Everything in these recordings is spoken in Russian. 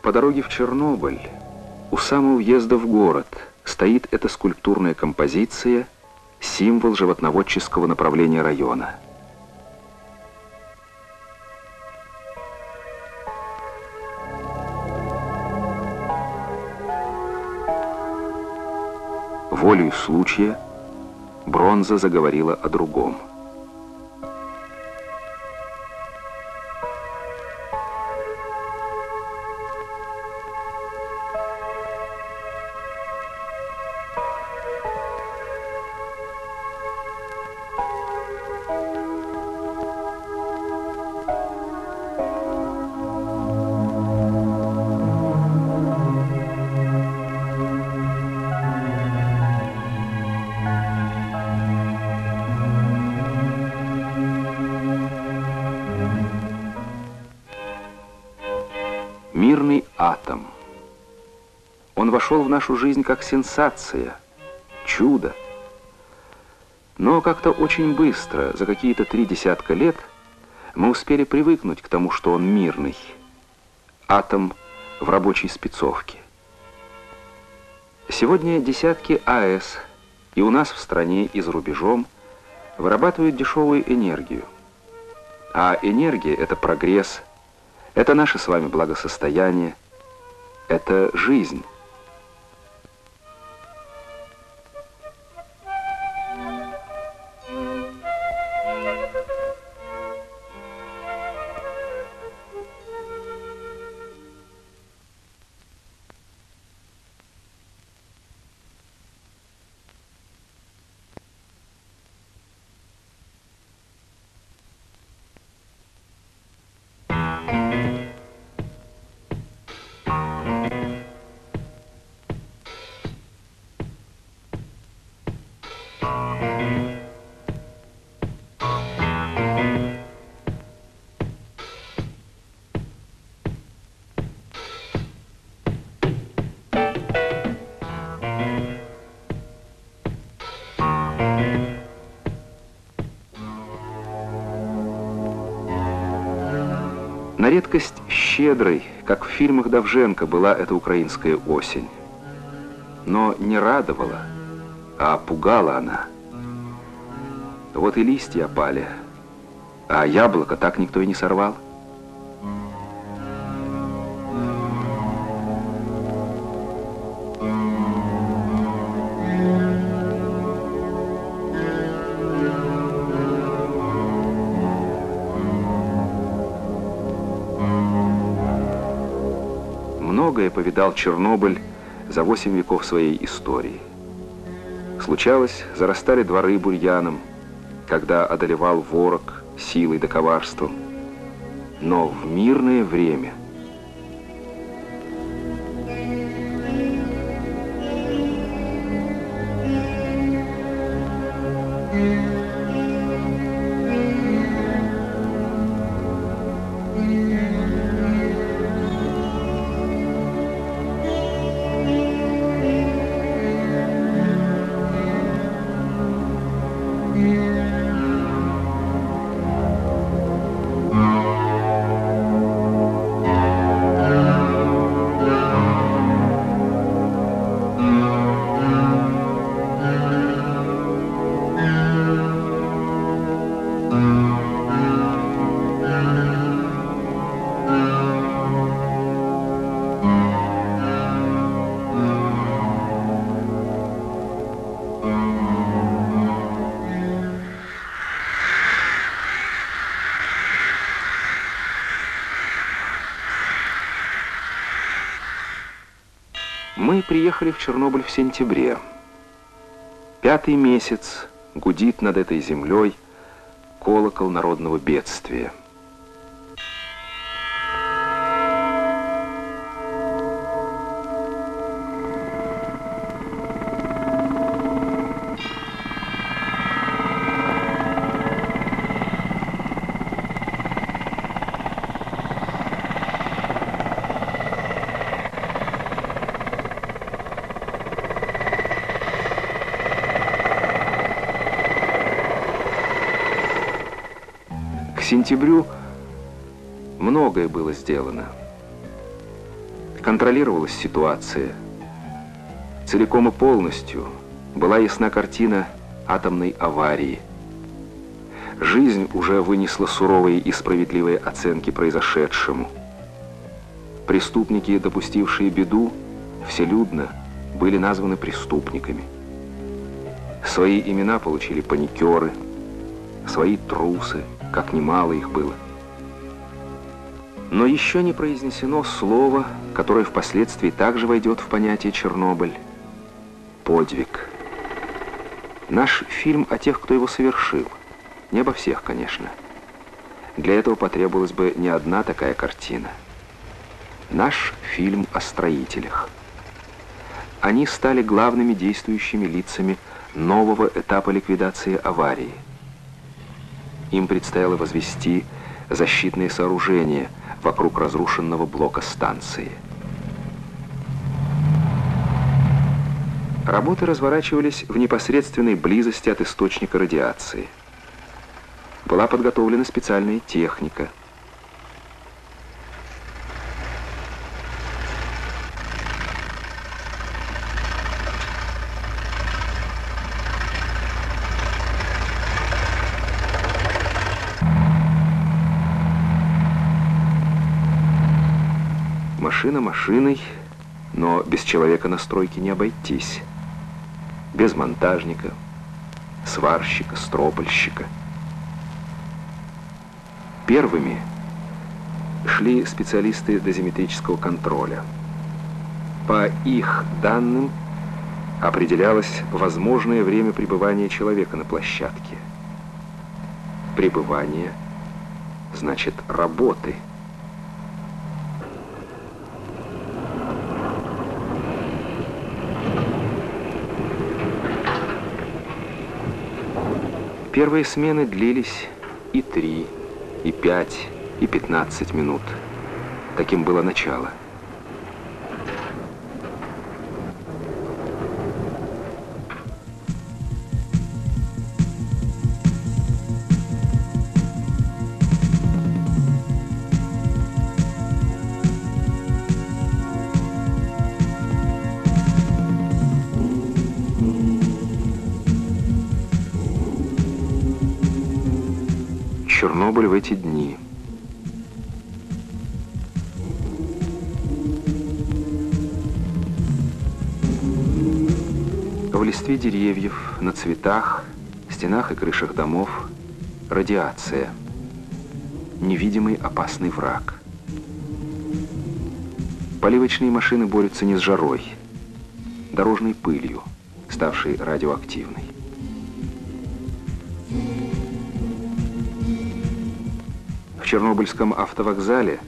По дороге в Чернобыль, у самого въезда в город, стоит эта скульптурная композиция, символ животноводческого направления района. Волею случая бронза заговорила о другом. Мирный атом. Он вошел в нашу жизнь как сенсация, чудо. Но как-то очень быстро, за какие-то 3 десятка лет, мы успели привыкнуть к тому, что он мирный. Атом в рабочей спецовке. Сегодня десятки АЭС и у нас в стране, и за рубежом вырабатывают дешевую энергию. А энергия — это прогресс, это наше с вами благосостояние, это жизнь. На редкость щедрой, как в фильмах Довженко, была эта украинская осень. Но не радовала, а пугала она. Вот и листья опали, а яблоко так никто и не сорвал. Многое повидал Чернобыль за 8 веков своей истории. Случалось, зарастали дворы бурьяном, когда одолевал ворог силой да коварством. Но в мирное время мы приехали в Чернобыль в сентябре. 5-й месяц гудит над этой землей колокол народного бедствия. К сентябрю многое было сделано. контролировалась ситуация. Целиком и полностью была ясна картина атомной аварии. Жизнь уже вынесла суровые и справедливые оценки произошедшему. Преступники, допустившие беду, вселюдно были названы преступниками. Свои имена получили паникеры, свои трусы, как немало их было. Но еще не произнесено слово, которое впоследствии также войдет в понятие Чернобыль – подвиг. Наш фильм о тех, кто его совершил. Не обо всех, конечно. Для этого потребовалась бы не одна такая картина. Наш фильм о строителях. Они стали главными действующими лицами нового этапа ликвидации аварии. Им предстояло возвести защитные сооружения вокруг разрушенного блока станции. Работы разворачивались в непосредственной близости от источника радиации. Была подготовлена специальная техника. Машина машиной, но без человека на стройке не обойтись. Без монтажника, сварщика, стропольщика. Первыми шли специалисты дозиметрического контроля. По их данным определялось возможное время пребывания человека на площадке. Пребывание значит работы. Первые смены длились и 3, и 5, и 15 минут. Таким было начало. Чернобыль в эти дни. В листве деревьев, на цветах, стенах и крышах домов радиация. Невидимый опасный враг. Поливочные машины борются не с жарой, дорожной пылью, ставшей радиоактивной. В Чернобыльском автовокзале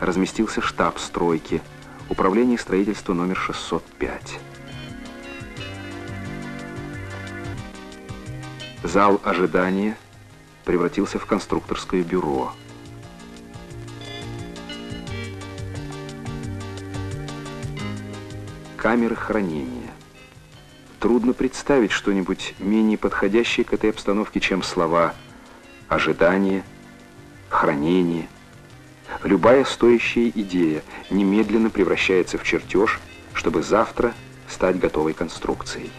разместился штаб стройки, управление строительства номер 605. Зал ожидания превратился в конструкторское бюро. Камеры хранения. Трудно представить что-нибудь менее подходящее к этой обстановке, чем слова «ожидание», «хранение». Любая стоящая идея немедленно превращается в чертеж, чтобы завтра стать готовой конструкцией.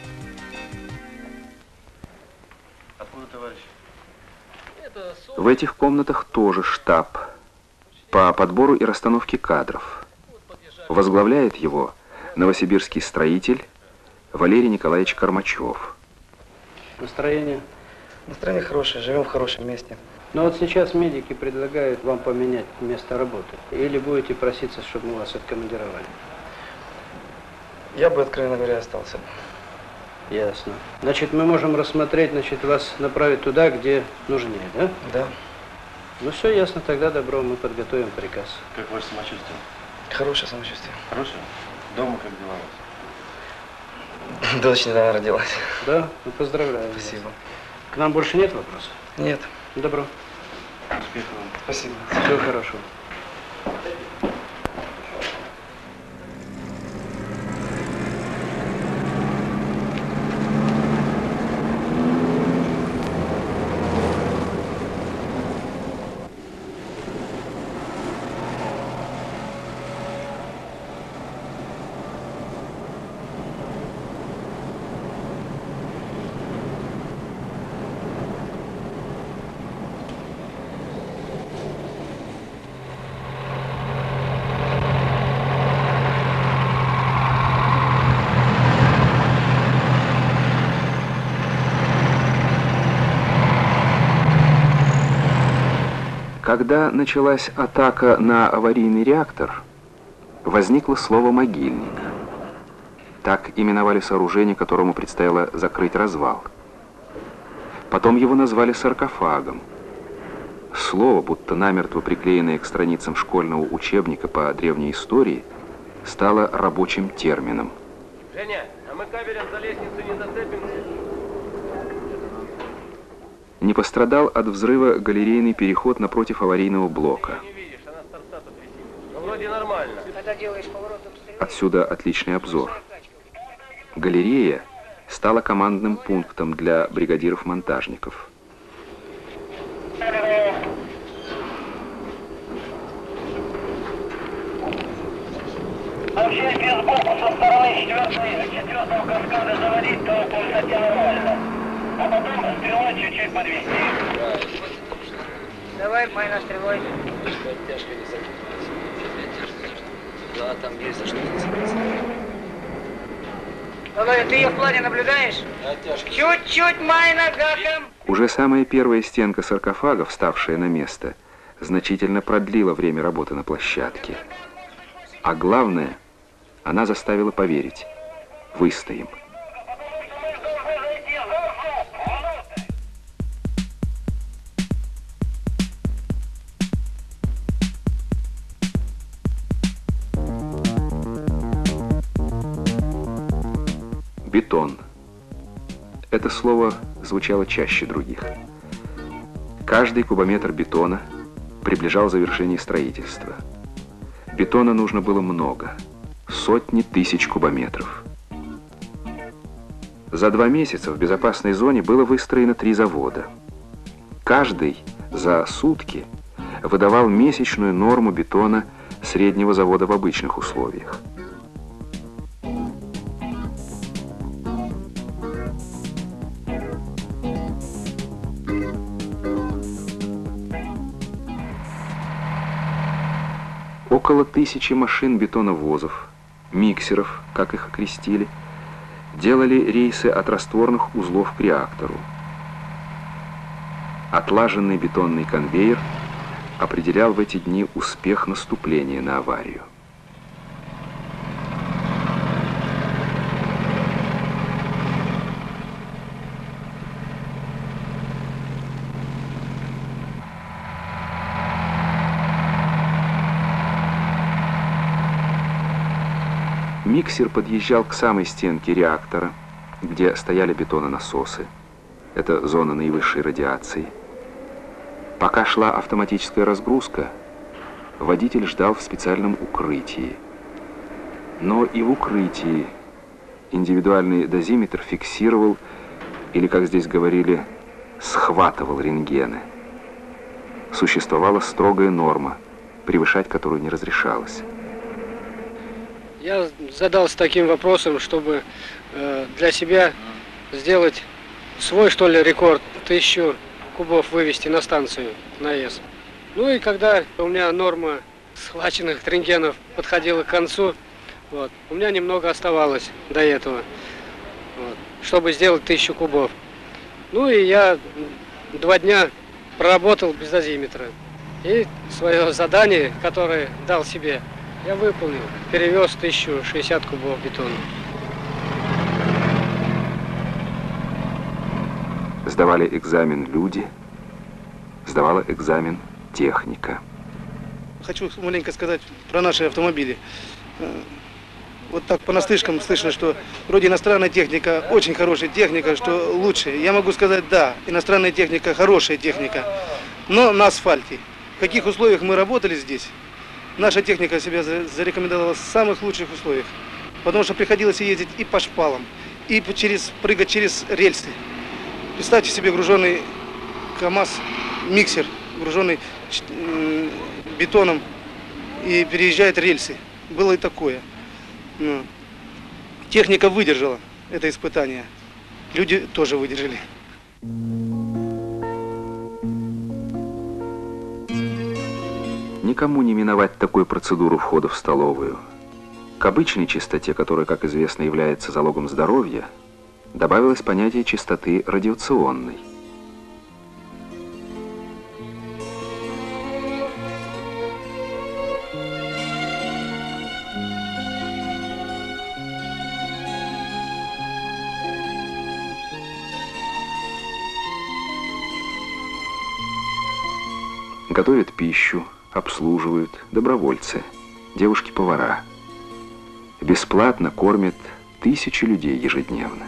В этих комнатах тоже штаб по подбору и расстановке кадров. Возглавляет его новосибирский строитель Валерий Николаевич Кормачев. Настроение? Настроение хорошее, живем в хорошем месте. Но вот сейчас медики предлагают вам поменять место работы. Или будете проситься, чтобы мы вас откомандировали? Я бы, откровенно говоря, остался. Ясно. Значит, мы можем рассмотреть, вас направить туда, где нужнее, да? Да. Ну все ясно, тогда добро, мы подготовим приказ. Как ваше самочувствие? Хорошее самочувствие. Хорошее? Дома как дела у вас? Дочь недавно родилась. Да? Ну, поздравляю. Спасибо. К нам больше нет вопросов? Нет. Добро. Успехов вам. Спасибо. Все хорошо. Когда началась атака на аварийный реактор, возникло слово «могильник». Так именовали сооружение, которому предстояло закрыть развал. Потом его назвали саркофагом. Слово, будто намертво приклеенное к страницам школьного учебника по древней истории, стало рабочим термином. Женя, а мы кабелем за лестницу не зацепимся? Не пострадал от взрыва галерейный переход напротив аварийного блока. Не видишь, она с торца тут висит. Ну, вроде нормально. Отсюда отличный обзор. Галерея стала командным пунктом для бригадиров-монтажников. Вообще без боку со стороны четвертого каскада заводить, то по высоте нормально. А потом стрелой чуть-чуть подвести. Давай, майна стрелой. Оттяжка не закидывается. Да, там есть за что зацепиться. Володя, ты ее в плане наблюдаешь? Оттяжка. Чуть-чуть майна гаком. Уже самая первая стенка саркофага, вставшая на место, значительно продлила время работы на площадке. А главное, она заставила поверить: выстоим. Бетон. Это слово звучало чаще других. Каждый кубометр бетона приближал завершение строительства. Бетона нужно было много. Сотни тысяч кубометров. За 2 месяца в безопасной зоне было выстроено 3 завода. Каждый за сутки выдавал месячную норму бетона среднего завода в обычных условиях. Около 1000 машин бетоновозов, миксеров, как их окрестили, делали рейсы от растворных узлов к реактору. Отлаженный бетонный конвейер определял в эти дни успех наступления на аварию. Миксер подъезжал к самой стенке реактора, где стояли бетононасосы. Это зона наивысшей радиации. Пока шла автоматическая разгрузка, водитель ждал в специальном укрытии. Но и в укрытии индивидуальный дозиметр фиксировал, или, как здесь говорили, схватывал рентгены. Существовала строгая норма, превышать которую не разрешалось. Я задался таким вопросом, чтобы для себя сделать свой, что ли, рекорд, 1000 кубов вывести на станцию, на АЭС. Ну и когда у меня норма схваченных рентгенов подходила к концу, вот, у меня немного оставалось до этого, вот, чтобы сделать 1000 кубов. Ну и я 2 дня проработал без дозиметра. И свое задание, которое дал себе, я выполнил. Перевез 1060 кубов бетона. Сдавали экзамен люди, сдавала экзамен техника. Хочу маленько сказать про наши автомобили. Вот так понаслышкам слышно, что вроде иностранная техника, очень хорошая техника, что лучше. Я могу сказать, да, иностранная техника, хорошая техника, но на асфальте. В каких условиях мы работали здесь? Наша техника себя зарекомендовала в самых лучших условиях, потому что приходилось ездить и по шпалам, и прыгать через рельсы. Представьте себе груженный КАМАЗ, миксер, груженный бетоном, и переезжает рельсы. Было и такое. Но техника выдержала это испытание. Люди тоже выдержали. Никому не миновать такой процедуру входа в столовую. К обычной чистоте, которая, как известно, является залогом здоровья, добавилось понятие чистоты радиационной. Готовят пищу, обслуживают добровольцы, девушки-повара. Бесплатно кормят тысячи людей ежедневно.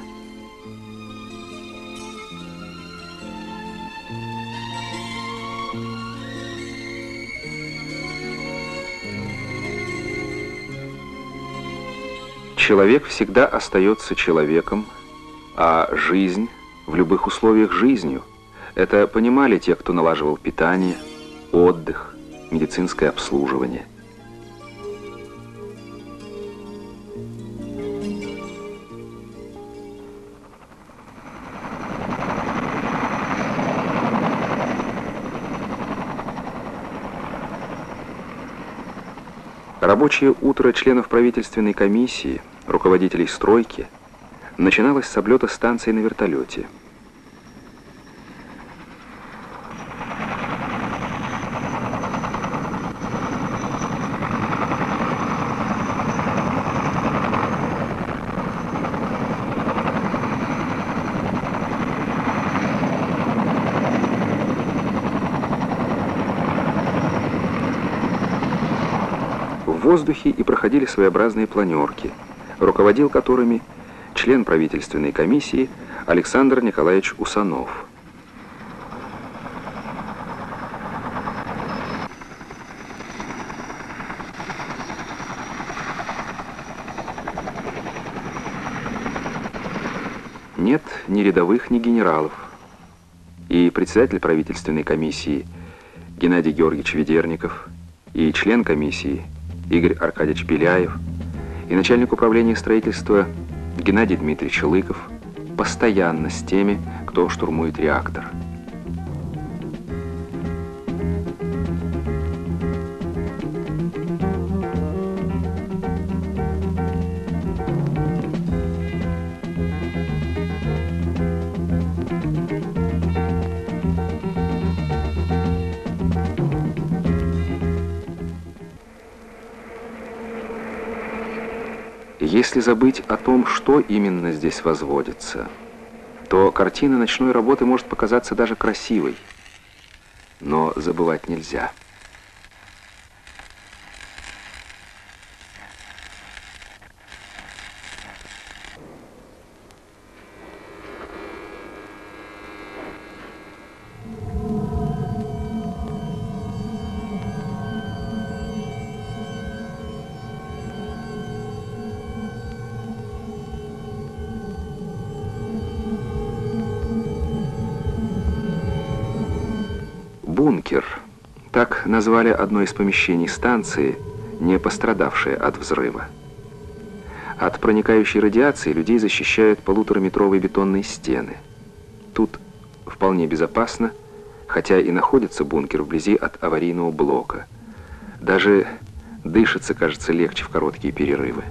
Человек всегда остается человеком, а жизнь в любых условиях жизнью. Это понимали те, кто налаживал питание, отдых, медицинское обслуживание. Рабочее утро членов правительственной комиссии, руководителей стройки, начиналось с облета станции на вертолете. В воздухе и проходили своеобразные планерки, руководил которыми член правительственной комиссии Александр Николаевич Усанов. Нет ни рядовых, ни генералов. И председатель правительственной комиссии Геннадий Георгиевич Ведерников, и член комиссии Игорь Аркадьевич Беляев, и начальник управления строительства Геннадий Дмитриевич Лыков постоянно с теми, кто штурмует реактор. Если забыть о том, что именно здесь возводится, то картина ночной работы может показаться даже красивой. Но забывать нельзя. Бункер. Так назвали одно из помещений станции, не пострадавшее от взрыва. От проникающей радиации людей защищают полутораметровые бетонные стены. Тут вполне безопасно, хотя и находится бункер вблизи от аварийного блока. Даже дышится, кажется, легче в короткие перерывы.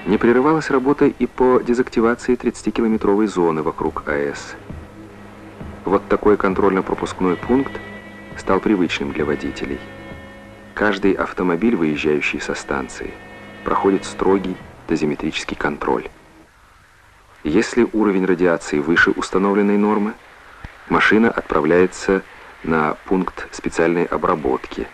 Не прерывалась работа и по дезактивации 30-километровой зоны вокруг АЭС. Вот такой контрольно-пропускной пункт стал привычным для водителей. Каждый автомобиль, выезжающий со станции, проходит строгий дозиметрический контроль. Если уровень радиации выше установленной нормы, машина отправляется на пункт специальной обработки.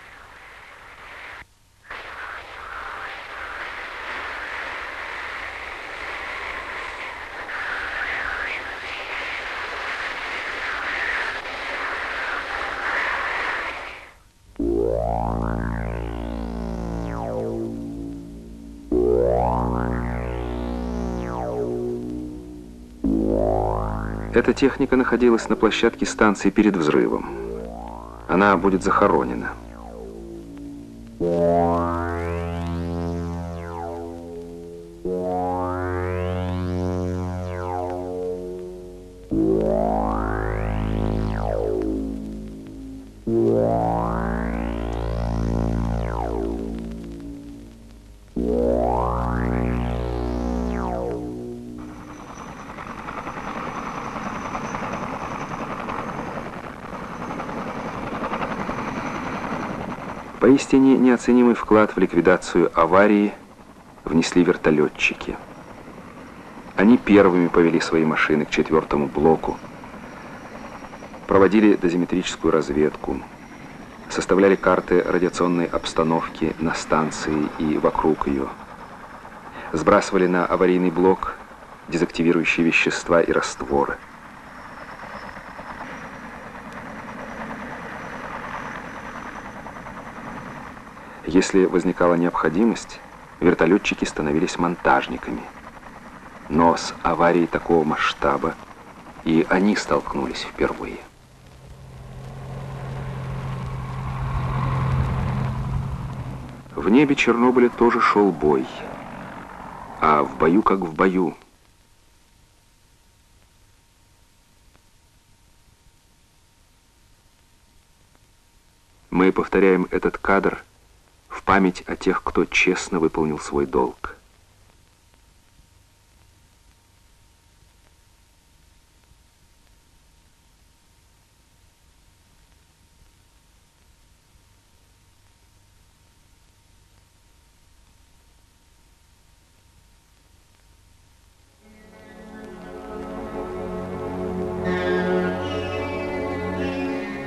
Эта техника находилась на площадке станции перед взрывом. Она будет захоронена. Поистине неоценимый вклад в ликвидацию аварии внесли вертолетчики. Они первыми повели свои машины к 4-му блоку, проводили дозиметрическую разведку, составляли карты радиационной обстановки на станции и вокруг ее, сбрасывали на аварийный блок дезактивирующие вещества и растворы. Если возникала необходимость, вертолетчики становились монтажниками. Но с аварией такого масштаба и они столкнулись впервые. В небе Чернобыля тоже шел бой, а в бою как в бою. Мы повторяем этот кадр в память о тех, кто честно выполнил свой долг.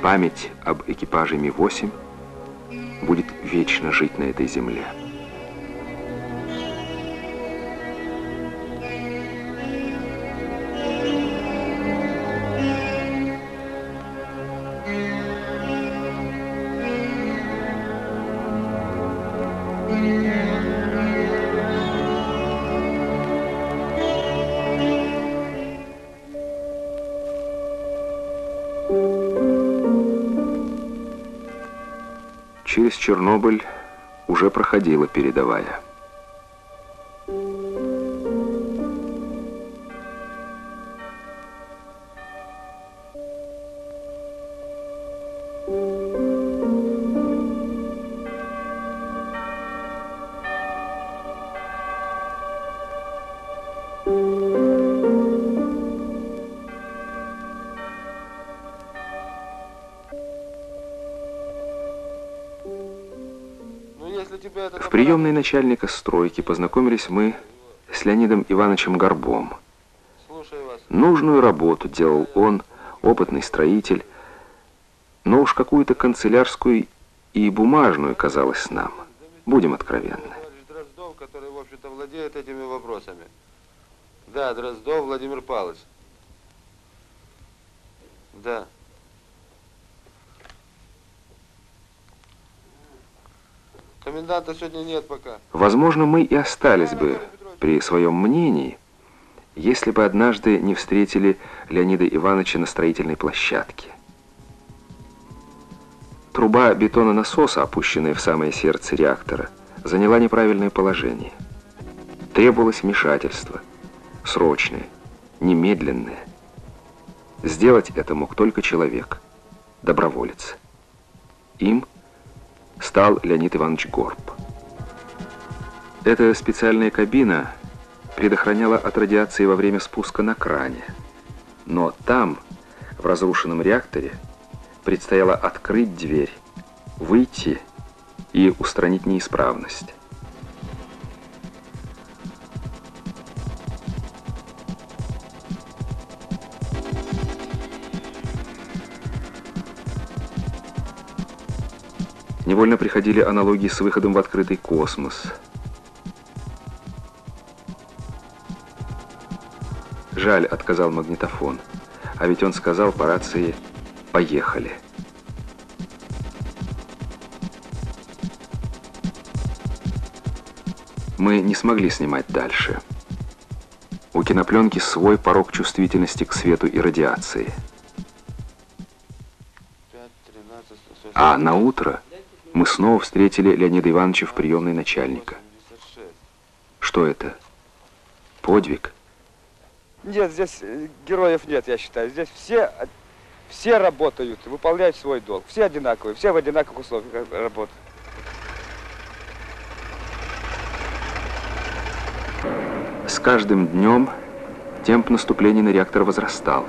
Память об экипаже Ми-8 будет вечно жить на этой земле. Через Чернобыль уже проходила передовая. В приемной начальника стройки познакомились мы с Леонидом Ивановичем Горбом. Нужную работу делал он, опытный строитель, но уж какую-то канцелярскую и бумажную казалось нам. Будем откровенны. Дроздов, который, в общем-то, владеет этими вопросами. Да, Дроздов Владимир Павлович. Да. Коменданта сегодня нет пока. Возможно, мы и остались бы при своем мнении, если бы однажды не встретили Леонида Ивановича на строительной площадке. Труба бетононасоса, опущенная в самое сердце реактора, заняла неправильное положение. Требовалось вмешательство, срочное, немедленное. Сделать это мог только человек, доброволец. Им стал Леонид Иванович Горб. Эта специальная кабина предохраняла от радиации во время спуска на кране. Но там, в разрушенном реакторе, предстояло открыть дверь, выйти и устранить неисправность. Невольно приходили аналогии с выходом в открытый космос. Жаль, отказал магнитофон. А ведь он сказал по рации «Поехали». Мы не смогли снимать дальше. У кинопленки свой порог чувствительности к свету и радиации. А на утро мы снова встретили Леонида Ивановича в приемной начальника. Что это? Подвиг? Нет, здесь героев нет, я считаю. Здесь все работают, выполняют свой долг. Все одинаковые, все в одинаковых условиях работают. С каждым днем темп наступления на реактор возрастал.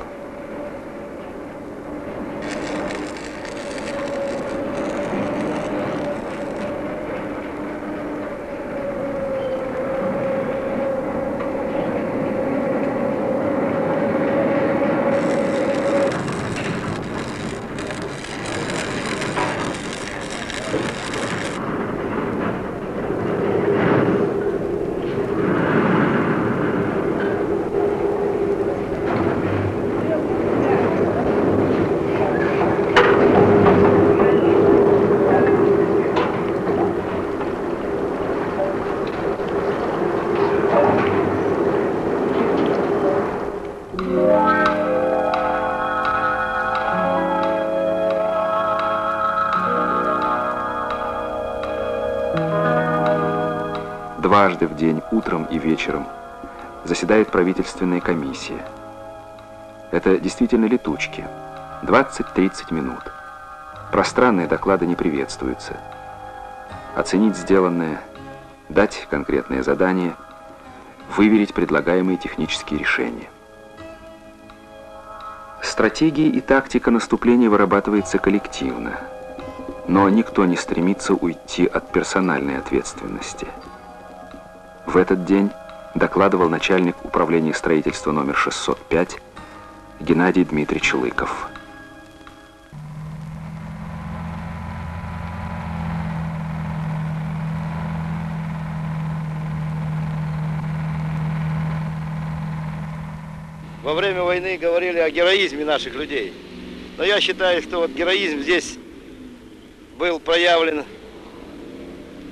дважды в день, утром и вечером, заседает правительственная комиссия. Это действительно летучки. 20-30 минут. Пространные доклады не приветствуются. Оценить сделанное, дать конкретные задания, выверить предлагаемые технические решения. Стратегия и тактика наступления вырабатывается коллективно, но никто не стремится уйти от персональной ответственности. В этот день докладывал начальник управления строительства номер 605 Геннадий Дмитриевич Лыков. Во время войны говорили о героизме наших людей. Но я считаю, что вот героизм здесь был проявлен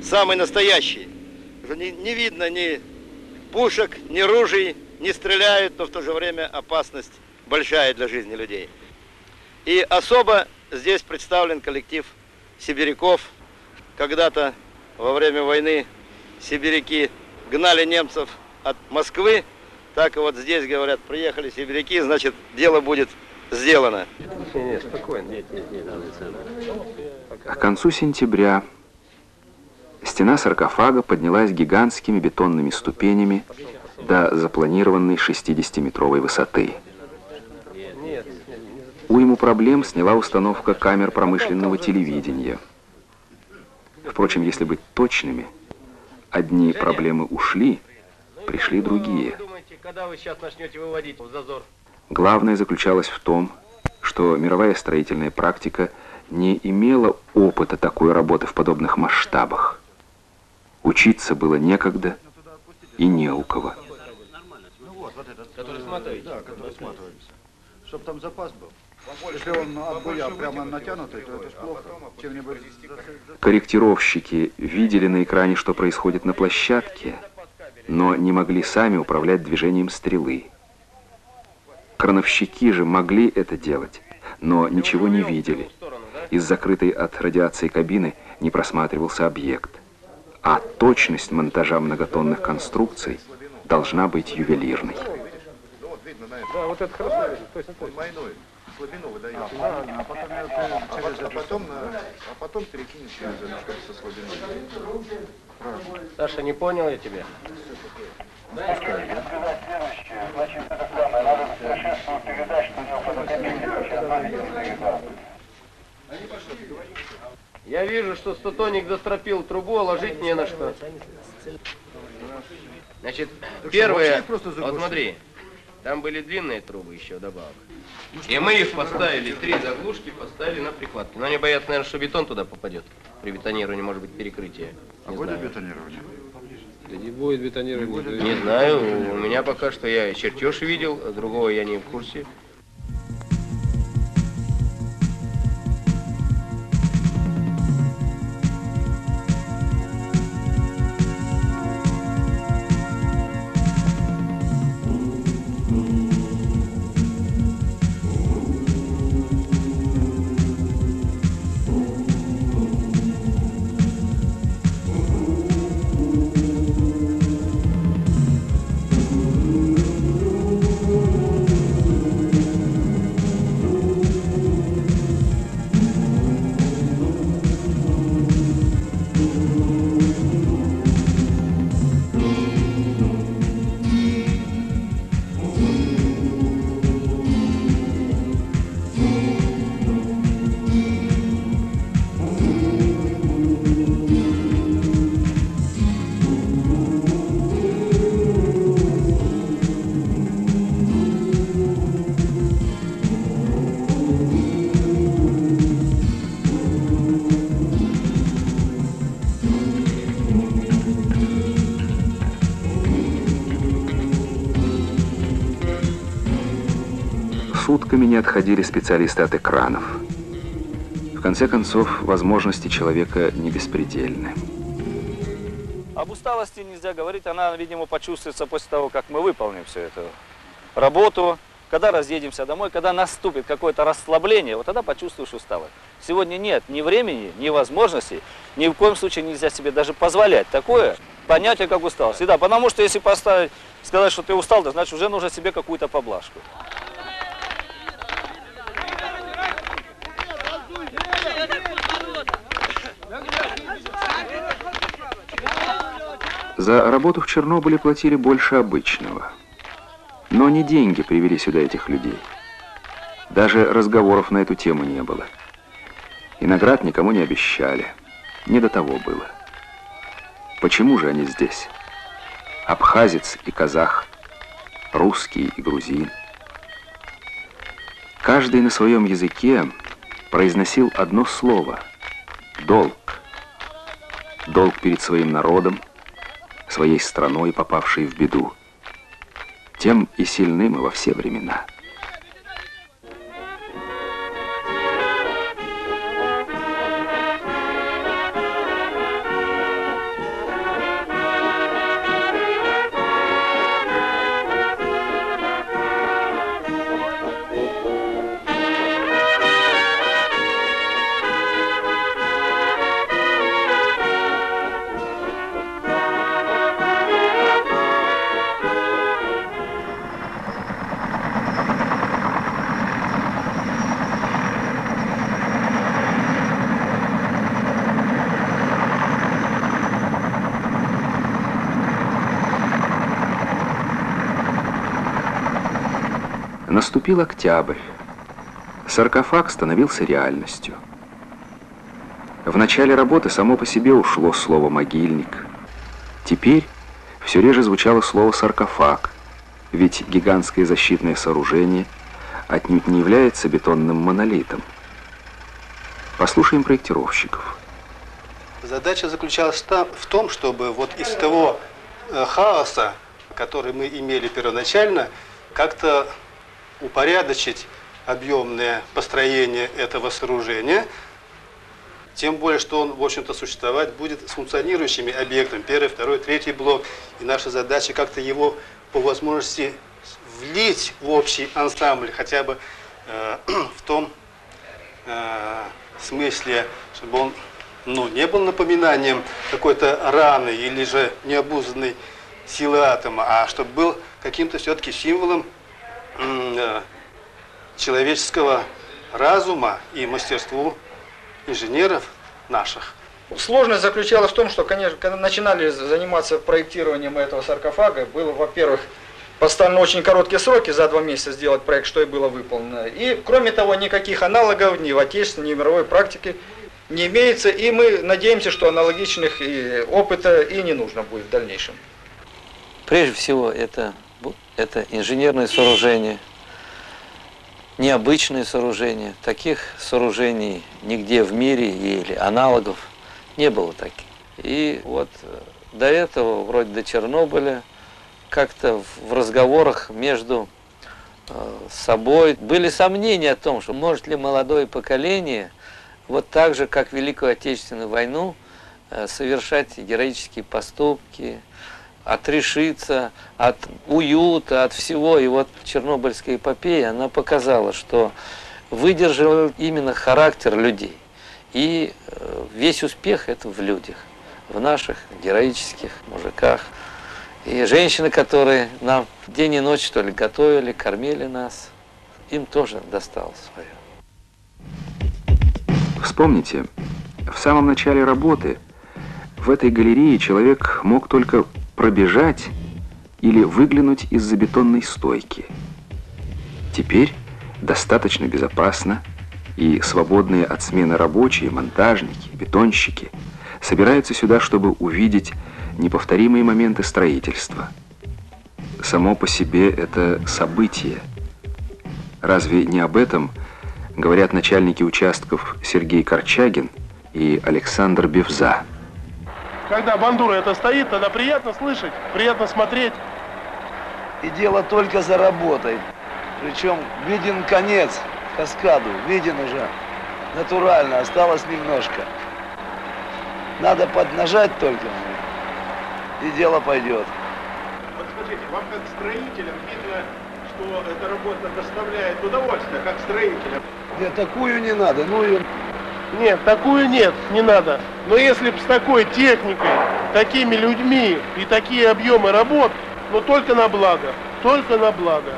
самый настоящий. Не видно ни пушек, ни ружей, не стреляют, но в то же время опасность большая для жизни людей. И особо здесь представлен коллектив сибиряков. Когда-то во время войны сибиряки гнали немцев от Москвы. Так и вот здесь говорят, приехали сибиряки, значит, дело будет сделано. Не, спокойно. К концу сентября стена саркофага поднялась гигантскими бетонными ступенями до запланированной 60-метровой высоты. Уйму проблем сняла установка камер промышленного телевидения. Впрочем, если быть точными, одни проблемы ушли, пришли другие. Когда вы сейчас начнете выводить в зазор? Главное заключалось в том, что мировая строительная практика не имела опыта такой работы в подобных масштабах. Учиться было некогда и не у кого. Который сматываете? Да, который сматывается. Чтобы там запас был. Если он от буя прямо натянутый, то это ж плохо. Чем-нибудь... Корректировщики видели на экране, что происходит на площадке, но не могли сами управлять движением стрелы. Крановщики же могли это делать, но ничего не видели. Из закрытой от радиации кабины не просматривался объект. А точность монтажа многотонных конструкций должна быть ювелирной. Да, вот это хорошо. Точно. Слабину выдает. А потом перекинет через это, чтобы со слабиной. Саша, не понял я тебя. Значит, это самое, надо старшинству передать, что у него фотокопия. Я вижу, что стотоник застропил трубу, а ложить не на что. Значит, первое, вот смотри, там были длинные трубы еще добавок. И мы их поставили, 3 заглушки поставили на прикладки. Но они боятся, наверное, что бетон туда попадет. При бетонировании может быть перекрытие. А будет бетонирование? Да не будет бетонирования. Не знаю, у меня пока что я чертеж видел, а другого я не в курсе. Сутками не отходили специалисты от экранов. В конце концов, возможности человека не беспредельны. Об усталости нельзя говорить, она, видимо, почувствуется после того, как мы выполним всю эту работу. Когда разъедемся домой, когда наступит какое-то расслабление, вот тогда почувствуешь усталость. Сегодня нет ни времени, ни возможностей, ни в коем случае нельзя себе даже позволять такое. понятие как усталость. И да, потому что если поставить, сказать, что ты устал, то значит уже нужно себе какую-то поблажку. За работу в Чернобыле платили больше обычного. Но не деньги привели сюда этих людей. Даже разговоров на эту тему не было. И наград никому не обещали. Не до того было. Почему же они здесь? Абхазец и казах, русский и грузин. Каждый на своем языке произносил одно слово — долг. Долг перед своим народом, своей страной, попавшей в беду. Тем и сильны мы во все времена. Наступил октябрь. Саркофаг становился реальностью. В начале работы само по себе ушло слово «могильник». Теперь все реже звучало слово «саркофаг», ведь гигантское защитное сооружение отнюдь не является бетонным монолитом. Послушаем проектировщиков. Задача заключалась в том, чтобы вот из того хаоса, который мы имели первоначально, как-то упорядочить объемное построение этого сооружения, тем более, что он, в общем-то, существовать будет с функционирующими объектами, первый, второй, третий блок. И наша задача как-то его по возможности влить в общий ансамбль, хотя бы в том смысле, чтобы он не был напоминанием какой-то раны или же необузданной силы атома, а чтобы был каким-то все-таки символом человеческого разума и мастерству инженеров наших. Сложность заключалась в том, что, конечно, когда начинали заниматься проектированием этого саркофага, было, во-первых, поставлено очень короткие сроки, за 2 месяца сделать проект, что и было выполнено. И, кроме того, никаких аналогов ни в отечественной, ни в мировой практике не имеется. И мы надеемся, что аналогичных опыта и не нужно будет в дальнейшем. Прежде всего, это инженерные сооружения, необычные сооружения. Таких сооружений нигде в мире или аналогов не было таких. И вот до этого, вроде до Чернобыля, как-то в разговорах между собой были сомнения о том, что может ли молодое поколение вот так же, как в Великую Отечественную войну, совершать героические поступки, отрешиться от уюта, от всего. И вот Чернобыльская эпопея, она показала, что выдержал именно характер людей. И весь успех это в людях, в наших героических мужиках. И женщины, которые нам день и ночь, что ли, готовили, кормили нас, им тоже досталось свое. Вспомните, в самом начале работы в этой галерее человек мог только пробежать или выглянуть из-за бетонной стойки. Теперь достаточно безопасно, и свободные от смены рабочие, монтажники, бетонщики собираются сюда, чтобы увидеть неповторимые моменты строительства. Само по себе это событие. Разве не об этом говорят начальники участков Сергей Корчагин и Александр Бевза? Когда бандура это стоит, тогда приятно слышать, приятно смотреть. И дело только за работой. Причем виден конец каскаду, виден уже. Натурально, осталось немножко. Надо поднажать только, и дело пойдет. Вот смотрите, вам как строителям видно, что эта работа доставляет удовольствие, как строителям. Нет, такую не надо, ну ее... Нет, такую нет, не надо. Но если бы с такой техникой такими людьми и такие объемы работ, но только на благо, только на благо.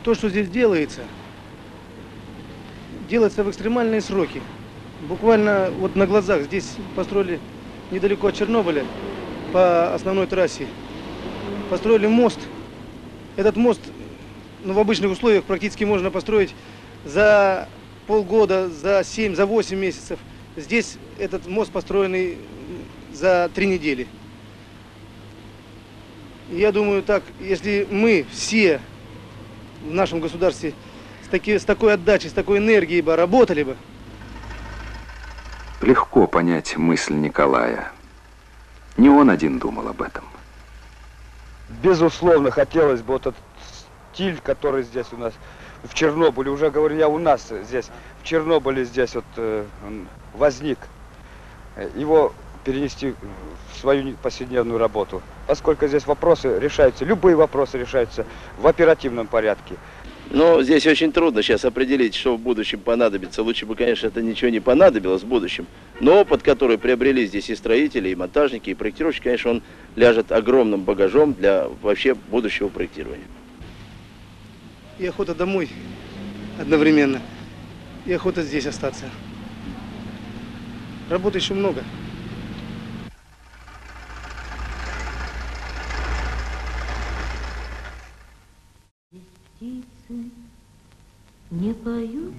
То, что здесь делается в экстремальные сроки. Буквально вот на глазах здесь построили недалеко от Чернобыля по основной трассе. Построили мост. Этот мост, в обычных условиях практически можно построить за полгода, за 7, за 8 месяцев. Здесь этот мост построенный за 3 недели. Я думаю, так, если мы все в нашем государстве с такой отдачей, с такой энергией бы работали бы. Легко понять мысль Николая. Не он один думал об этом. Безусловно, хотелось бы вот этот стиль, который здесь у нас в Чернобыле, уже говорю я, у нас здесь, в Чернобыле здесь вот возник, его перенести в свою повседневную работу. Поскольку здесь вопросы решаются, любые вопросы решаются в оперативном порядке. Но здесь очень трудно сейчас определить, что в будущем понадобится. Лучше бы, конечно, это ничего не понадобилось в будущем. Но опыт, который приобрели здесь и строители, и монтажники, и проектировщики, конечно, он ляжет огромным багажом для вообще будущего проектирования. И охота домой одновременно, и охота здесь остаться. Работы еще много. Не поют,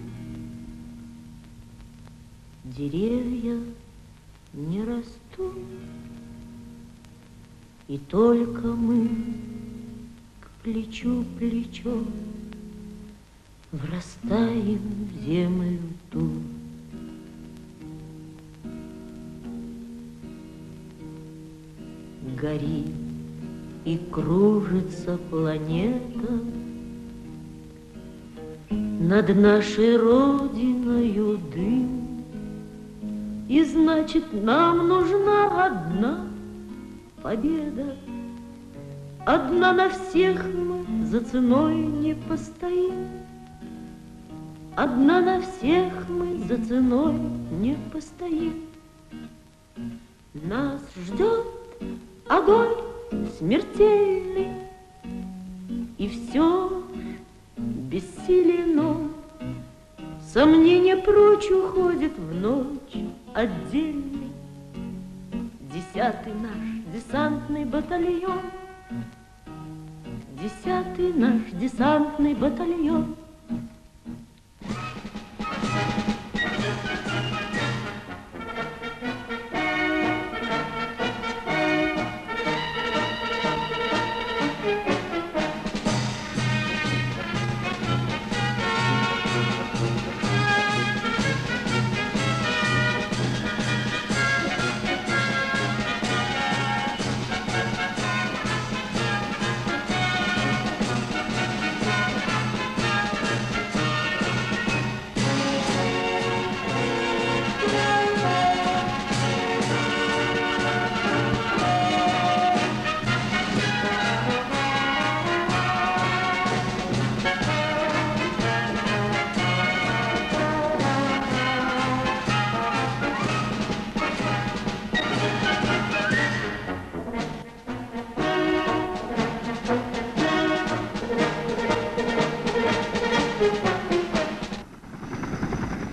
деревья не растут, и только мы к плечу плечо врастаем в землю ту. Горит и кружится планета над нашей родиною дым, и значит, нам нужна одна победа. Одна на всех мы за ценой не постоим. Одна на всех мы за ценой не постоим. Нас ждет огонь смертельный, и все бессилено. Сомнение прочь уходит в ночь отдельный. 10-й наш десантный батальон, 10-й наш десантный батальон.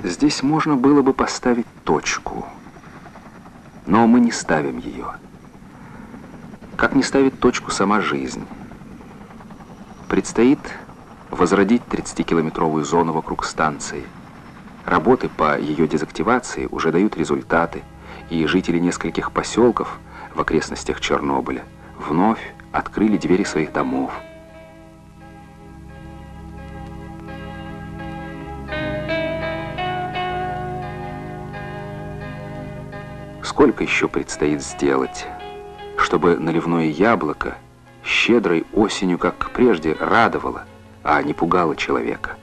Здесь можно было бы поставить точку, но мы не ставим ее. Как не ставит точку сама жизнь. Предстоит возродить 30-километровую зону вокруг станции. Работы по ее дезактивации уже дают результаты, и жители нескольких поселков в окрестностях Чернобыля вновь открыли двери своих домов. Сколько еще предстоит сделать, чтобы наливное яблоко щедрой осенью, как прежде, радовало, а не пугало человека?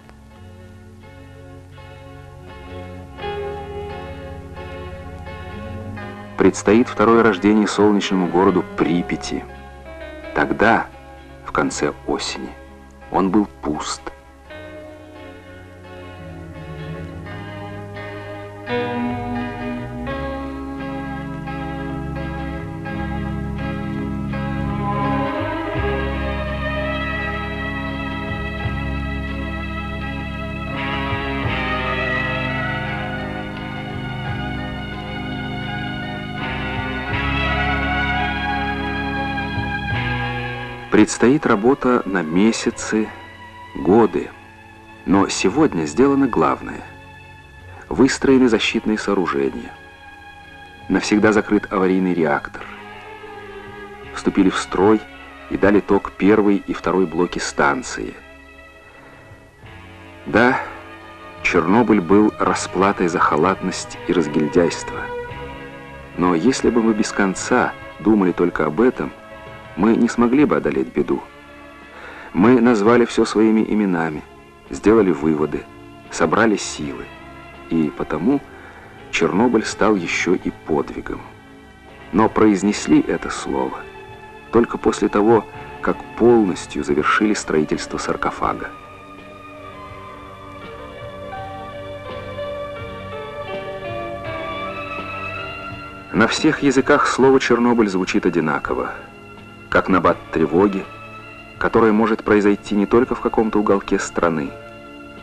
Предстоит второе рождение солнечному городу Припяти. Тогда, в конце осени, Он был пуст. Предстоит работа на месяцы, годы. Но сегодня сделано главное. Выстроены защитные сооружения. Навсегда закрыт аварийный реактор. Вступили в строй и дали ток первой и второй блоки станции. Да, Чернобыль был расплатой за халатность и разгильдяйство. Но если бы мы без конца думали только об этом, мы не смогли бы одолеть беду. Мы назвали все своими именами, сделали выводы, собрали силы. И потому Чернобыль стал еще и подвигом. Но произнесли это слово только после того, как полностью завершили строительство саркофага. На всех языках слово «Чернобыль» звучит одинаково, как набат тревоги, которая может произойти не только в каком-то уголке страны,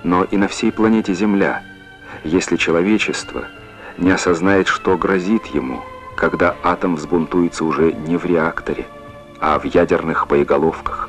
но и на всей планете Земля, если человечество не осознает, что грозит ему, когда атом взбунтуется уже не в реакторе, а в ядерных боеголовках.